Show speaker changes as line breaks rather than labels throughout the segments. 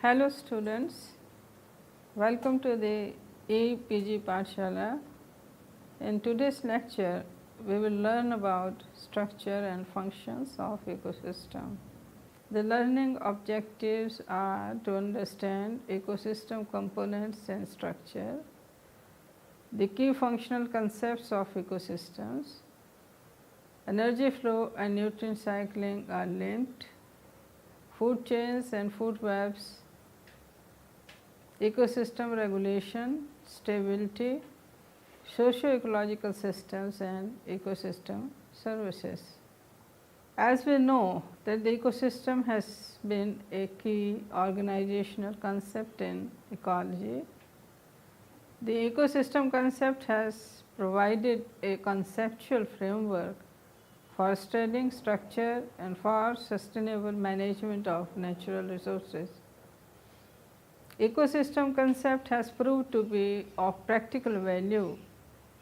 Hello students, welcome to the EPG Pathshala. In today's lecture, we will learn about structure and functions of ecosystem. The learning objectives are to understand ecosystem components and structure, the key functional concepts of ecosystems, energy flow and nutrient cycling are linked, food chains and food webs, ecosystem regulation, stability, socio-ecological systems and ecosystem services. As we know that the ecosystem has been a key organizational concept in ecology, the ecosystem concept has provided a conceptual framework for studying structure and for sustainable management of natural resources. Ecosystem concept has proved to be of practical value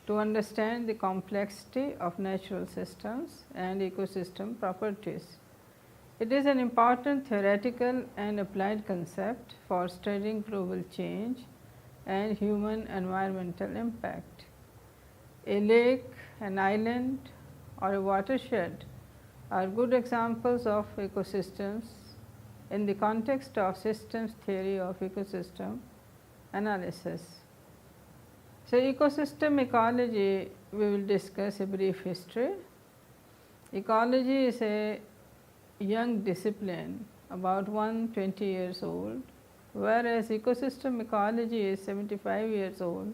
to understand the complexity of natural systems and ecosystem properties. It is an important theoretical and applied concept for studying global change and human environmental impact. A lake, an island or a watershed are good examples of ecosystems in the context of systems theory of ecosystem analysis. So, ecosystem ecology, we will discuss a brief history. Ecology is a young discipline about 120 years old, whereas ecosystem ecology is 75 years old.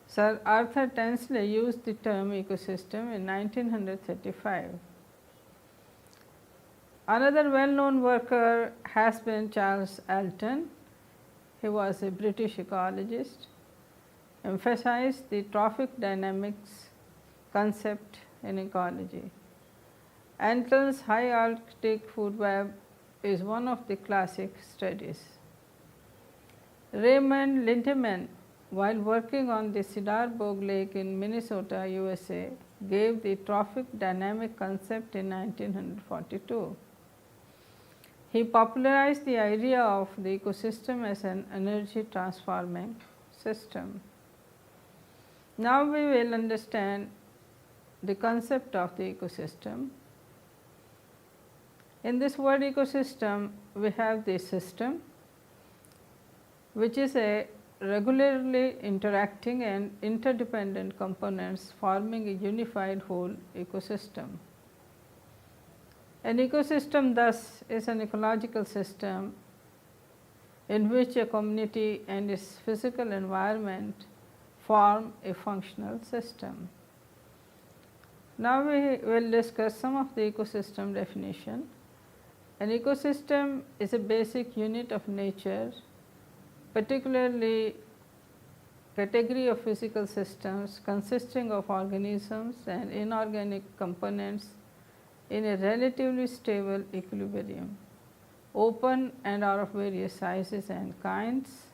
Sir Arthur Tansley used the term ecosystem in 1935. Another well-known worker has been Charles Alton. He was a British ecologist, emphasized the trophic dynamics concept in ecology. Alton's high Arctic food web is one of the classic studies. Raymond Lindemann, while working on the Cedar Bog Lake in Minnesota, USA, gave the trophic dynamic concept in 1942. He popularized the idea of the ecosystem as an energy transforming system. Now, we will understand the concept of the ecosystem. In this word ecosystem, we have the system, which is a regularly interacting and interdependent components forming a unified whole ecosystem. An ecosystem thus is an ecological system in which a community and its physical environment form a functional system. Now, we will discuss some of the ecosystem definition. An ecosystem is a basic unit of nature, particularly category of physical systems consisting of organisms and inorganic components in a relatively stable equilibrium, open and are of various sizes and kinds.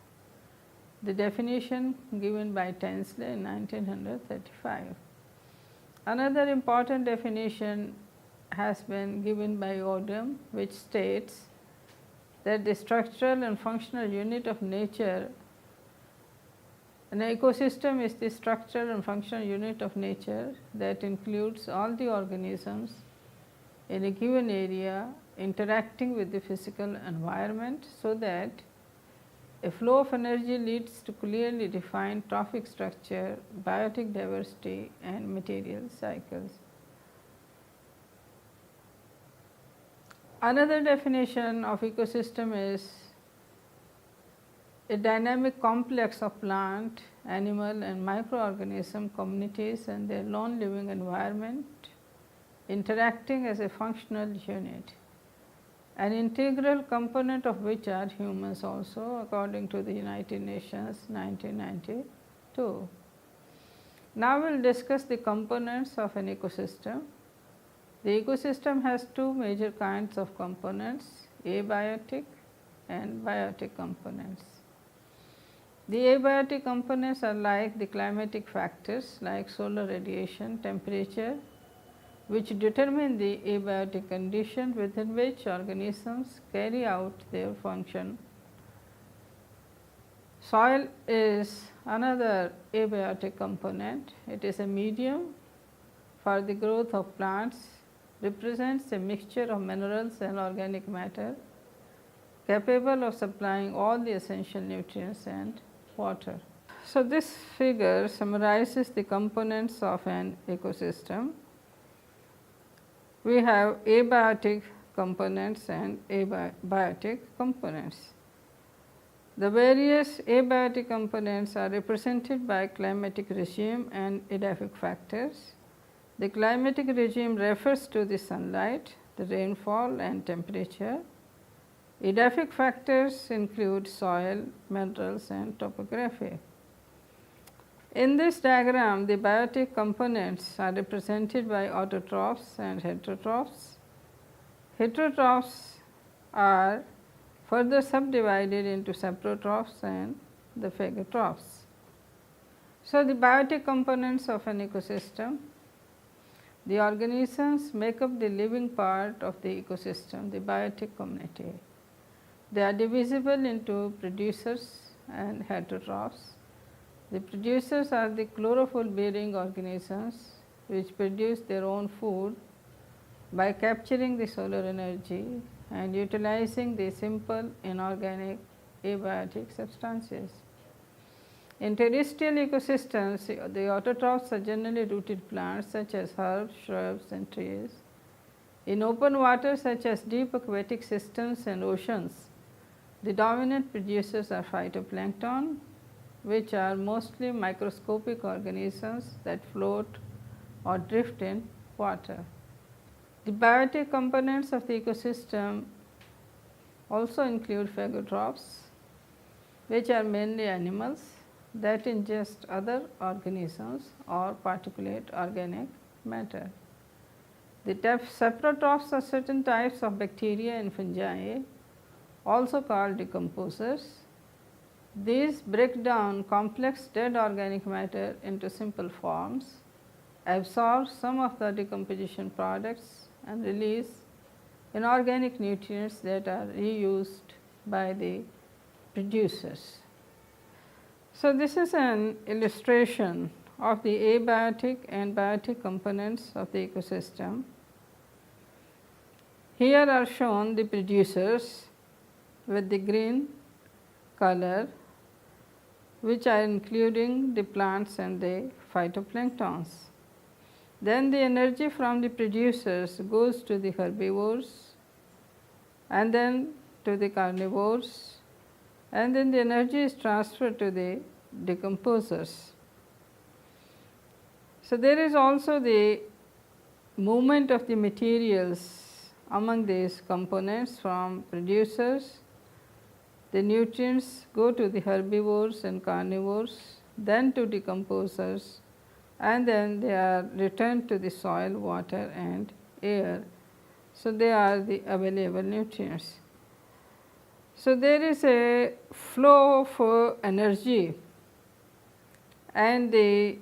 The definition given by Tansley in 1935. Another important definition has been given by Odum, which states that the structural and functional unit of nature, an ecosystem is the structural and functional unit of nature that includes all the organisms in a given area interacting with the physical environment, so that a flow of energy leads to clearly defined trophic structure, biotic diversity and material cycles. Another definition of ecosystem is a dynamic complex of plant, animal and microorganism communities and their lone living environment interacting as a functional unit, an integral component of which are humans also, according to the United Nations 1992. Now, we will discuss the components of an ecosystem. The ecosystem has two major kinds of components, abiotic and biotic components. The abiotic components are like the climatic factors like solar radiation, temperature, which determine the abiotic condition within which organisms carry out their function. Soil is another abiotic component. It is a medium for the growth of plants, represents a mixture of minerals and organic matter capable of supplying all the essential nutrients and water. So, this figure summarizes the components of an ecosystem. We have abiotic components and abiotic components. The various abiotic components are represented by climatic regime and edaphic factors. The climatic regime refers to the sunlight, the rainfall and temperature. Edaphic factors include soil, minerals and topography. In this diagram, the biotic components are represented by autotrophs and heterotrophs. Heterotrophs are further subdivided into saprotrophs and the phagotrophs. So, the biotic components of an ecosystem, the organisms make up the living part of the ecosystem, the biotic community. They are divisible into producers and heterotrophs. The producers are the chlorophyll bearing organisms which produce their own food by capturing the solar energy and utilizing the simple inorganic abiotic substances. In terrestrial ecosystems, the autotrophs are generally rooted plants such as herbs, shrubs and trees. In open water such as deep aquatic systems and oceans, the dominant producers are phytoplankton, which are mostly microscopic organisms that float or drift in water. The biotic components of the ecosystem also include phagotrophs, which are mainly animals that ingest other organisms or particulate organic matter. The saprotrophs are certain types of bacteria and fungi, also called decomposers. These break down complex dead organic matter into simple forms, absorb some of the decomposition products and release inorganic nutrients that are reused by the producers. So, this is an illustration of the abiotic and biotic components of the ecosystem. Here are shown the producers with the green color, which are including the plants and the phytoplanktons. Then the energy from the producers goes to the herbivores and then to the carnivores, and then the energy is transferred to the decomposers. So, there is also the movement of the materials among these components from producers. The nutrients go to the herbivores and carnivores, then to decomposers, and then they are returned to the soil, water and air. So, they are the available nutrients. So, there is a flow of energy and the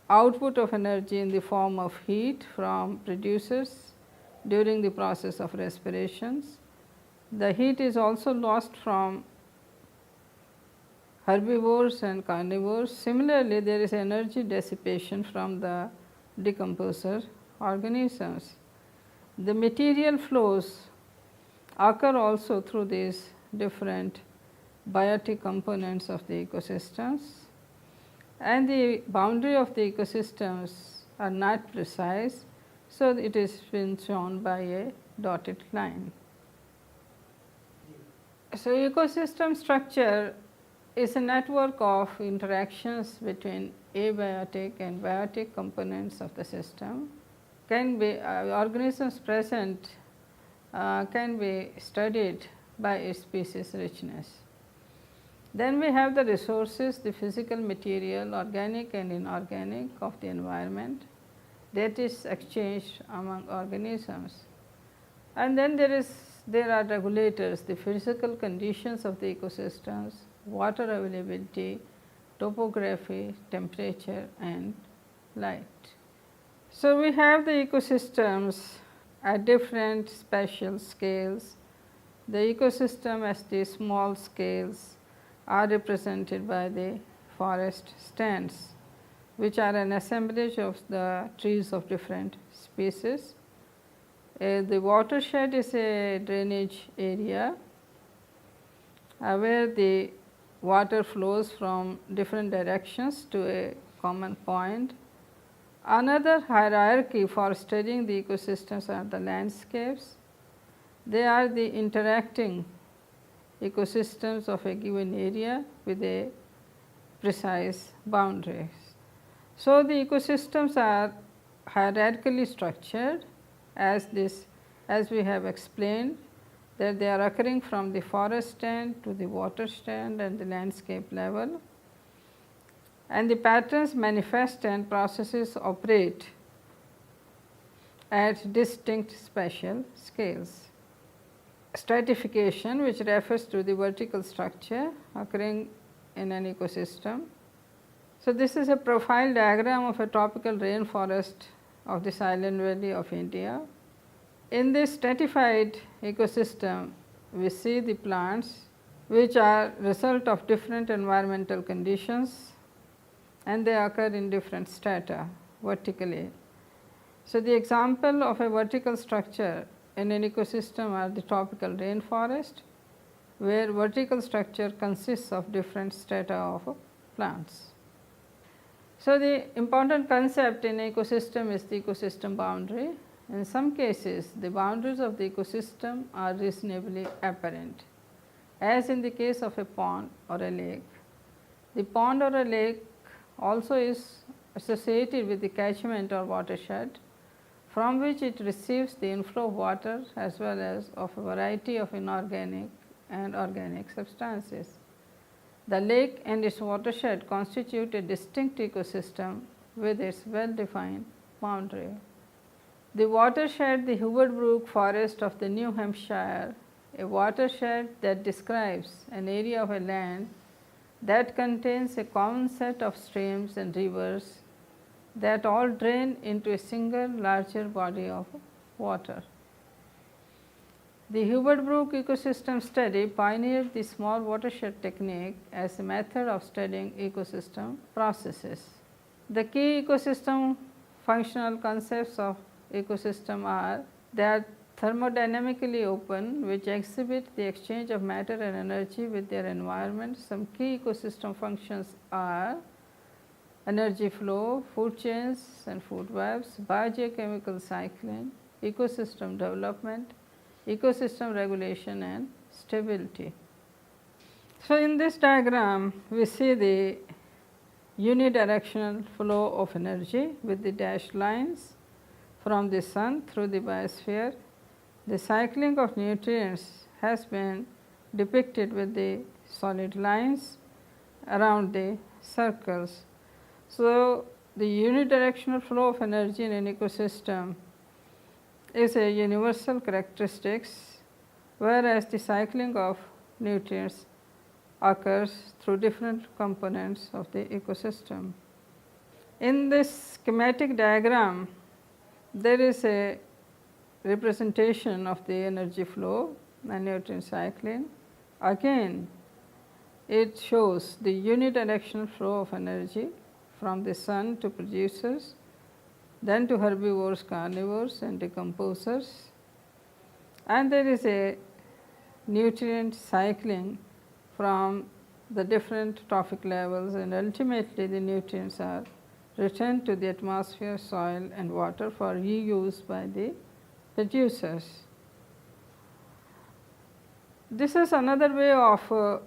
output of energy in the form of heat from producers during the process of respirations. The heat is also lost from herbivores and carnivores. Similarly, there is energy dissipation from the decomposer organisms. The material flows occur also through these different biotic components of the ecosystems, and the boundary of the ecosystems are not precise. So, it is been shown by a dotted line. So, ecosystem structure is a network of interactions between abiotic and biotic components of the system. Can be organisms present can be studied by its species richness. Then we have the resources, the physical material, organic and inorganic of the environment that is exchanged among organisms. And then there are regulators, the physical conditions of the ecosystems, water availability, topography, temperature and light. So, we have the ecosystems at different spatial scales. The ecosystem at the small scales are represented by the forest stands, which are an assemblage of the trees of different species. The watershed is a drainage area where the water flows from different directions to a common point. Another hierarchy for studying the ecosystems are the landscapes. They are the interacting ecosystems of a given area with a precise boundaries. So, the ecosystems are hierarchically structured as we have explained, that they are occurring from the forest stand to the water stand and the landscape level, and the patterns manifest and processes operate at distinct spatial scales. Stratification, which refers to the vertical structure occurring in an ecosystem. So, this is a profile diagram of a tropical rainforest of the Silent Valley of India. In this stratified ecosystem, we see the plants which are result of different environmental conditions, and they occur in different strata vertically. So, the example of a vertical structure in an ecosystem are the tropical rainforest, where vertical structure consists of different strata of plants. So, the important concept in ecosystem is the ecosystem boundary. In some cases, the boundaries of the ecosystem are reasonably apparent, as in the case of a pond or a lake. The pond or a lake also is associated with the catchment or watershed, from which it receives the inflow of water as well as of a variety of inorganic and organic substances. The lake and its watershed constitute a distinct ecosystem with its well defined boundary. The watershed, the Hoover Brook Forest of the New Hampshire, a watershed that describes an area of a land that contains a common set of streams and rivers that all drain into a single larger body of water. The Hoover Brook ecosystem study pioneered the small watershed technique as a method of studying ecosystem processes. The key ecosystem functional concepts of ecosystem are that thermodynamically open, which exhibit the exchange of matter and energy with their environment. Some key ecosystem functions are energy flow, food chains and food webs, biogeochemical cycling, ecosystem development, ecosystem regulation and stability. So, in this diagram we see the unidirectional flow of energy with the dashed lines from the sun through the biosphere. The cycling of nutrients has been depicted with the solid lines around the circles. So, the unidirectional flow of energy in an ecosystem is a universal characteristics, whereas the cycling of nutrients occurs through different components of the ecosystem. In this schematic diagram, there is a representation of the energy flow and nutrient cycling. Again, it shows the unidirectional flow of energy from the sun to producers, then to herbivores, carnivores and decomposers, and there is a nutrient cycling from the different trophic levels, and ultimately the nutrients are returned to the atmosphere, soil and water for reuse by the producers. This is another way of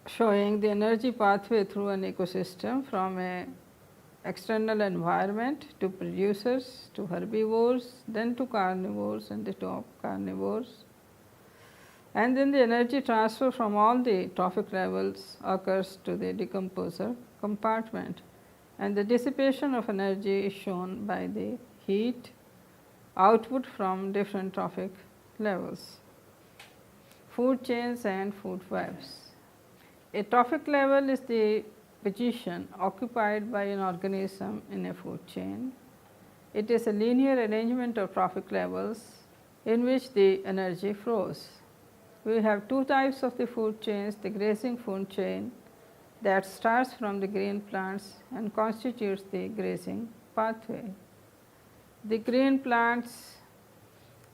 showing the energy pathway through an ecosystem from a external environment to producers, to herbivores, then to carnivores and the top carnivores. And then the energy transfer from all the trophic levels occurs to the decomposer compartment, and the dissipation of energy is shown by the heat output from different trophic levels. Food chains and food webs. A trophic level is the position occupied by an organism in a food chain. It is a linear arrangement of trophic levels in which the energy flows. We have two types of the food chains: the grazing food chain that starts from the green plants and constitutes the grazing pathway. The green plants,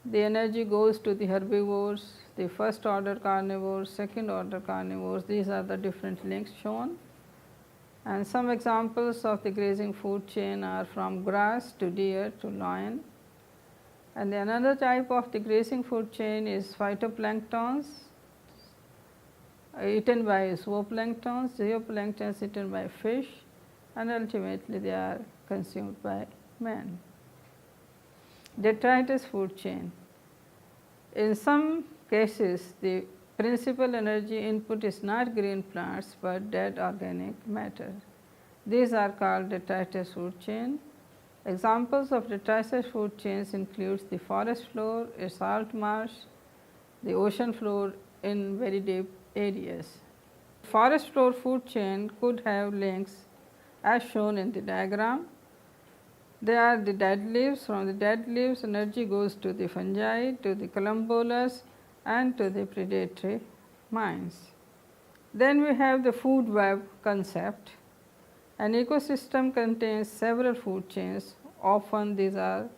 the energy goes to the herbivores, the first order carnivores, second order carnivores. These are the different links shown. And some examples of the grazing food chain are from grass to deer to lion. And another type of the grazing food chain is phytoplanktons eaten by zooplanktons, zooplanktons eaten by fish, and ultimately they are consumed by man. Detritus food chain. In some cases, the principal energy input is not green plants, but dead organic matter. These are called detritus food chain. Examples of detritus food chains includes the forest floor, a salt marsh, the ocean floor in very deep areas. Forest floor food chain could have links as shown in the diagram. They are the dead leaves. From the dead leaves, energy goes to the fungi, to the columbolas, and to the predatory mines. Then we have the food web concept. An ecosystem contains several food chains. Often these are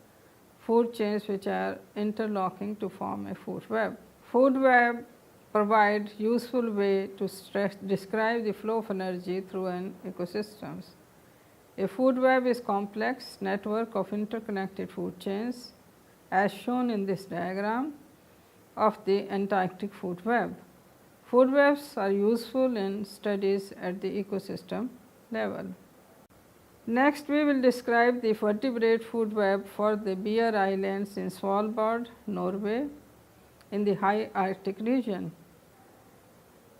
food chains which are interlocking to form a food web. Food web provide useful way to describe the flow of energy through an ecosystems. A food web is complex network of interconnected food chains as shown in this diagram of the Antarctic food web. Food webs are useful in studies at the ecosystem level. Next, we will describe the vertebrate food web for the Bear Islands in Svalbard, Norway, in the high Arctic region.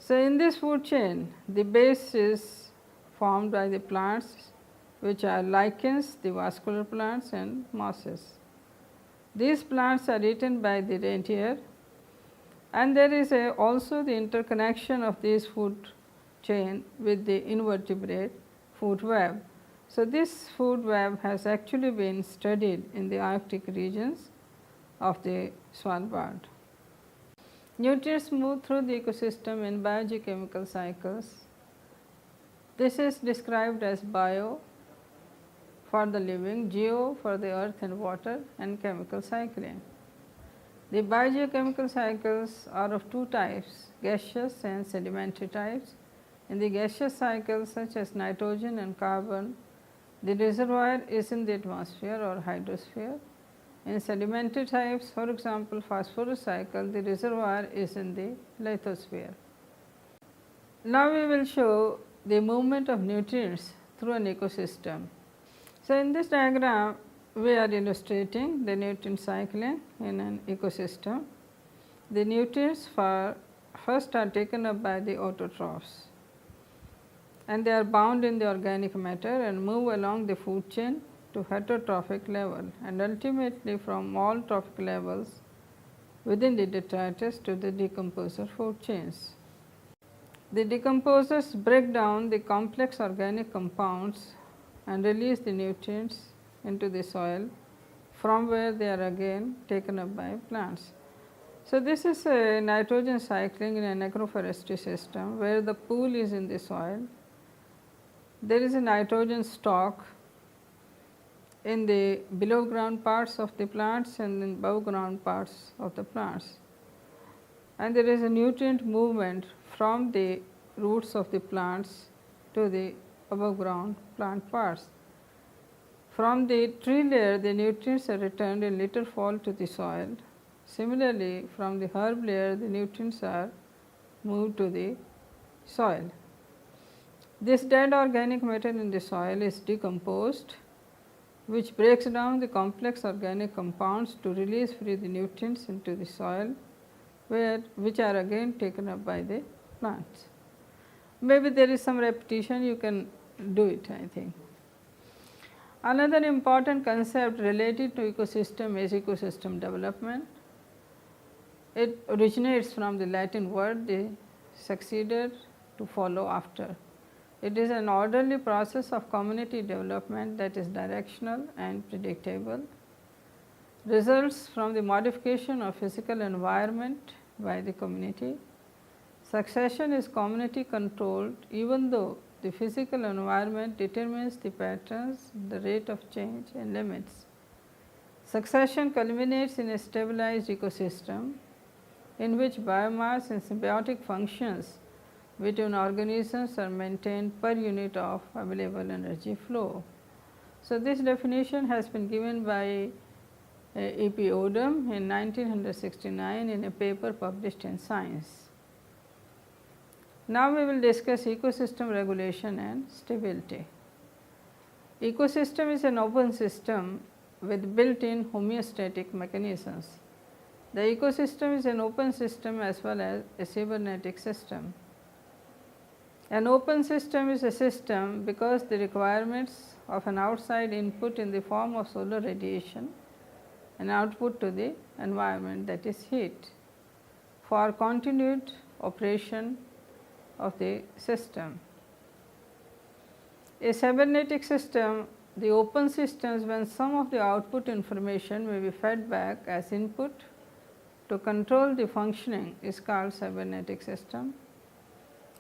So, in this food chain, the base is formed by the plants which are lichens, the vascular plants, and mosses. These plants are eaten by the reindeer, and there is also the interconnection of this food chain with the invertebrate food web. So, this food web has actually been studied in the Arctic regions of the Svalbard. Nutrients move through the ecosystem in biogeochemical cycles. This is described as bio for the living, geo for the earth and water, and chemical cycling. The biogeochemical cycles are of two types, gaseous and sedimentary types. In the gaseous cycles such as nitrogen and carbon, the reservoir is in the atmosphere or hydrosphere. In sedimentary types, for example, phosphorus cycle, the reservoir is in the lithosphere. Now, we will show the movement of nutrients through an ecosystem. So, in this diagram, we are illustrating the nutrient cycling in an ecosystem. The nutrients first are taken up by the autotrophs, and they are bound in the organic matter and move along the food chain to heterotrophic level, and ultimately from all trophic levels within the detritus to the decomposer food chains. The decomposers break down the complex organic compounds and release the nutrients into the soil, from where they are again taken up by plants. So, this is a nitrogen cycling in an agroforestry system where the pool is in the soil. There is a nitrogen stock in the below ground parts of the plants and in above ground parts of the plants, and there is a nutrient movement from the roots of the plants to the above ground plant parts. From the tree layer, the nutrients are returned in later fall to the soil. Similarly, from the herb layer, the nutrients are moved to the soil. This dead organic matter in the soil is decomposed, which breaks down the complex organic compounds to release free the nutrients into the soil, which are again taken up by the plants. Maybe there is some repetition, you can do it, I think. Another important concept related to ecosystem is ecosystem development. It originates from the Latin word, the succeeded, to follow after. It is an orderly process of community development that is directional and predictable, results from the modification of physical environment by the community. Succession is community controlled even though the physical environment determines the patterns, the rate of change and limits. Succession culminates in a stabilized ecosystem in which biomass and symbiotic functions between organisms are maintained per unit of available energy flow. So, this definition has been given by E. P. Odum in 1969 in a paper published in Science. Now, we will discuss ecosystem regulation and stability. Ecosystem is an open system with built-in homeostatic mechanisms. The ecosystem is an open system as well as a cybernetic system. An open system is a system because the requirements of an outside input in the form of solar radiation and output to the environment, that is heat, for continued operation of the system. A cybernetic system, the open systems when some of the output information may be fed back as input to control the functioning is called cybernetic system.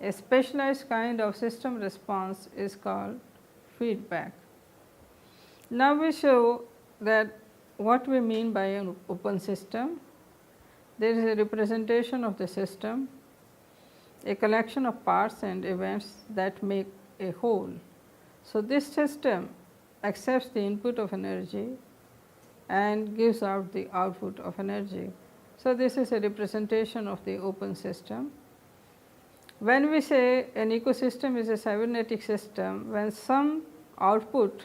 A specialized kind of system response is called feedback. Now, we show that what we mean by an open system. There is a representation of the system, a collection of parts and events that make a whole. So, this system accepts the input of energy and gives out the output of energy. So, this is a representation of the open system. When we say an ecosystem is a cybernetic system, when some output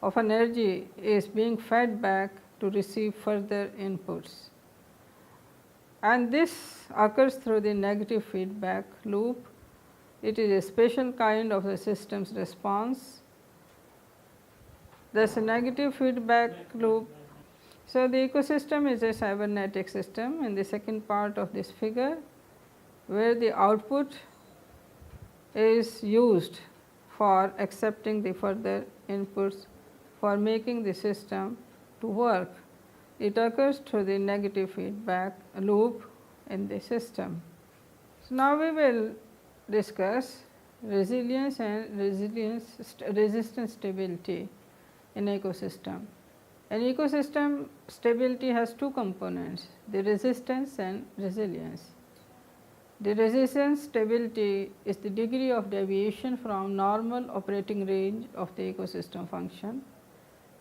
of energy is being fed back to receive further inputs, and this occurs through the negative feedback loop. It is a special kind of the system's response. There is a negative feedback loop. So, the ecosystem is a cybernetic system in the second part of this figure, where the output is used for accepting the further inputs for making the system to work. It occurs through the negative feedback loop in the system. So, now we will discuss resilience and resistance stability in ecosystem. An ecosystem stability has two components, the resistance and resilience. The resistance stability is the degree of deviation from normal operating range of the ecosystem function.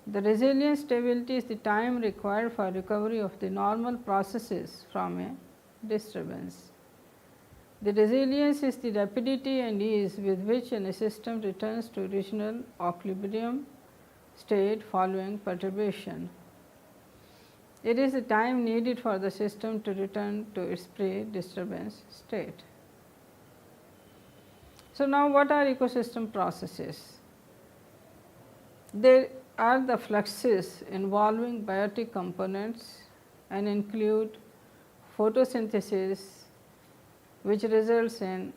The resilience stability is the time required for recovery of the normal processes from a disturbance. The resilience is the rapidity and ease with which a system returns to original equilibrium state following perturbation. It is the time needed for the system to return to its pre-disturbance state. So, now what are ecosystem processes? There are the fluxes involving biotic components and include photosynthesis, which results in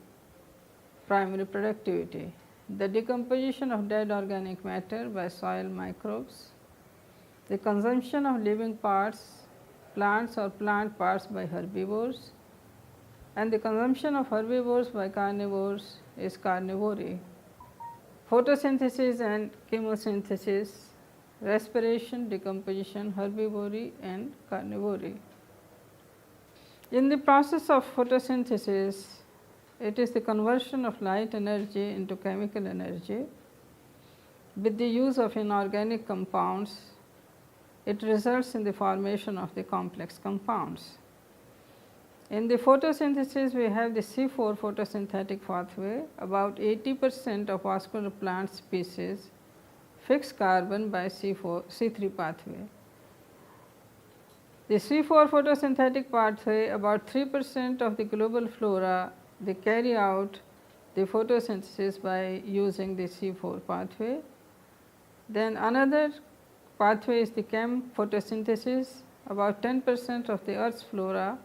primary productivity, the decomposition of dead organic matter by soil microbes, the consumption of living parts, plants or plant parts by herbivores, and the consumption of herbivores by carnivores is carnivory. Photosynthesis and chemosynthesis, respiration, decomposition, herbivory and carnivory. In the process of photosynthesis, it is the conversion of light energy into chemical energy. With the use of inorganic compounds, it results in the formation of the complex compounds. In the photosynthesis, we have the C4 photosynthetic pathway. About 80% of vascular plant species fix carbon by C3 pathway. The C4 photosynthetic pathway, about 3% of the global flora, they carry out the photosynthesis by using the C4 pathway. Then another pathway is the chem photosynthesis. About 10% of the earth's flora,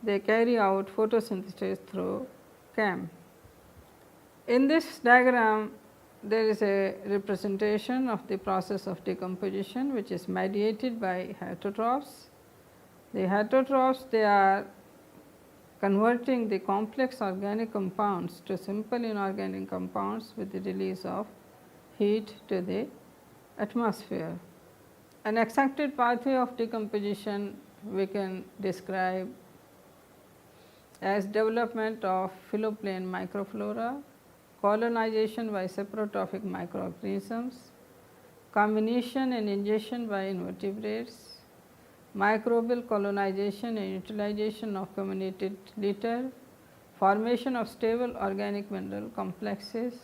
they carry out photosynthesis through chem. In this diagram, there is a representation of the process of decomposition, which is mediated by heterotrophs. The heterotrophs, they are converting the complex organic compounds to simple inorganic compounds with the release of heat to the atmosphere. An accepted pathway of decomposition we can describe as development of philoplane microflora, colonization by saprotrophic microorganisms, combination and ingestion by invertebrates, microbial colonization and utilization of comminuted litter, formation of stable organic mineral complexes.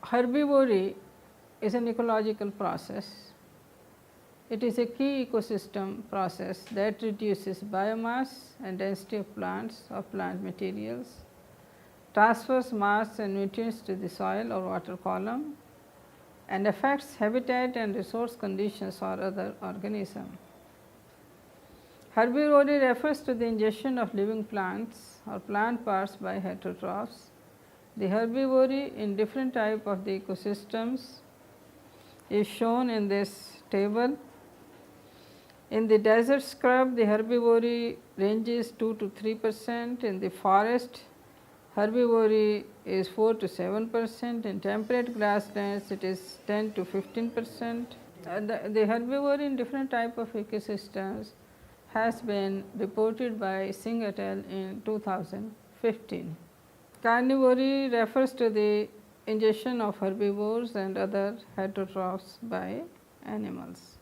Herbivory is an ecological process. It is a key ecosystem process that reduces biomass and density of plants or plant materials, transfers mass and nutrients to the soil or water column, and affects habitat and resource conditions or other organisms. Herbivory refers to the ingestion of living plants or plant parts by heterotrophs. The herbivory in different type of the ecosystems is shown in this table. In the desert scrub, the herbivory ranges 2 to 3%. In the forest, herbivory is 4 to 7%. In temperate grasslands, it is 10 to 15%. The herbivory in different type of ecosystems has been reported by Singh et al. In 2015. Carnivory refers to the ingestion of herbivores and other heterotrophs by animals.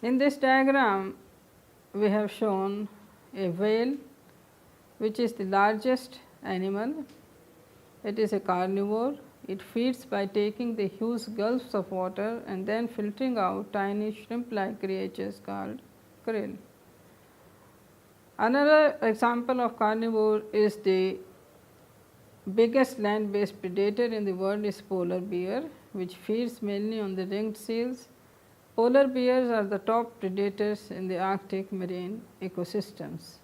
In this diagram, we have shown a whale, which is the largest animal. It is a carnivore. It feeds by taking the huge gulps of water and then filtering out tiny shrimp-like creatures called krill. Another example of carnivore is the biggest land-based predator in the world is polar bear, which feeds mainly on the ringed seals. Polar bears are the top predators in the Arctic marine ecosystems.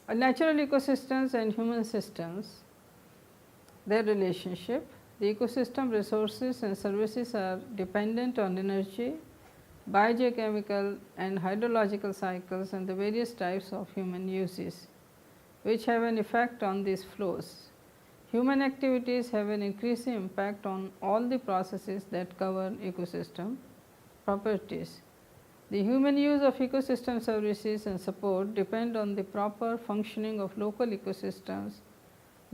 Natural ecosystems and human systems, their relationship, the ecosystem resources and services are dependent on energy, biogeochemical and hydrological cycles and the various types of human uses, which have an effect on these flows. Human activities have an increasing impact on all the processes that govern ecosystem properties. The human use of ecosystem services and support depend on the proper functioning of local ecosystems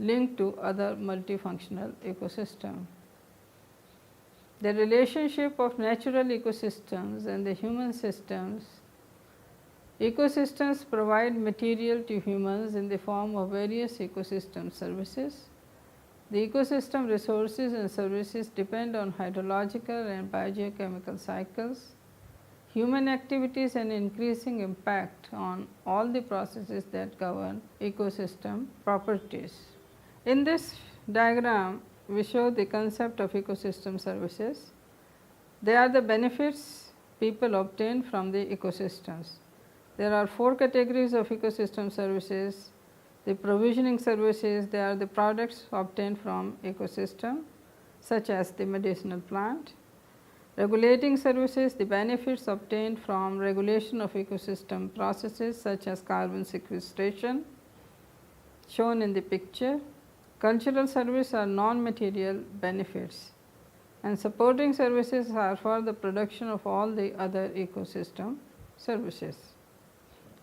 linked to other multifunctional ecosystems. The relationship of natural ecosystems and the human systems. Ecosystems provide material to humans in the form of various ecosystem services. The ecosystem resources and services depend on hydrological and biogeochemical cycles. Human activities and increasing impact on all the processes that govern ecosystem properties. In this diagram, we show the concept of ecosystem services. They are the benefits people obtain from the ecosystems. There are 4 categories of ecosystem services. The provisioning services, they are the products obtained from ecosystem, such as the medicinal plant. Regulating services, the benefits obtained from regulation of ecosystem processes such as carbon sequestration, shown in the picture. Cultural services are non-material benefits, and supporting services are for the production of all the other ecosystem services.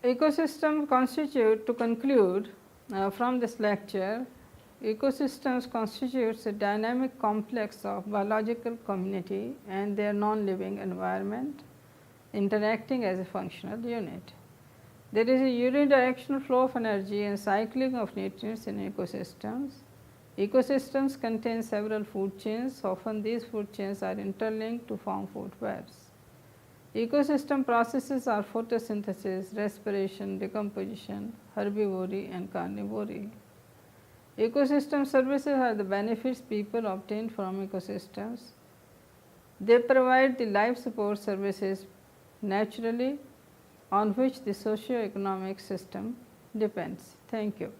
Ecosystem constitute, to conclude from this lecture, ecosystems constitutes a dynamic complex of biological community and their non-living environment interacting as a functional unit. There is a unidirectional flow of energy and cycling of nutrients in ecosystems. Ecosystems contain several food chains. Often these food chains are interlinked to form food webs. Ecosystem processes are photosynthesis, respiration, decomposition, herbivory and carnivory. Ecosystem services are the benefits people obtain from ecosystems. They provide the life support services naturally on which the socio-economic system depends. Thank you.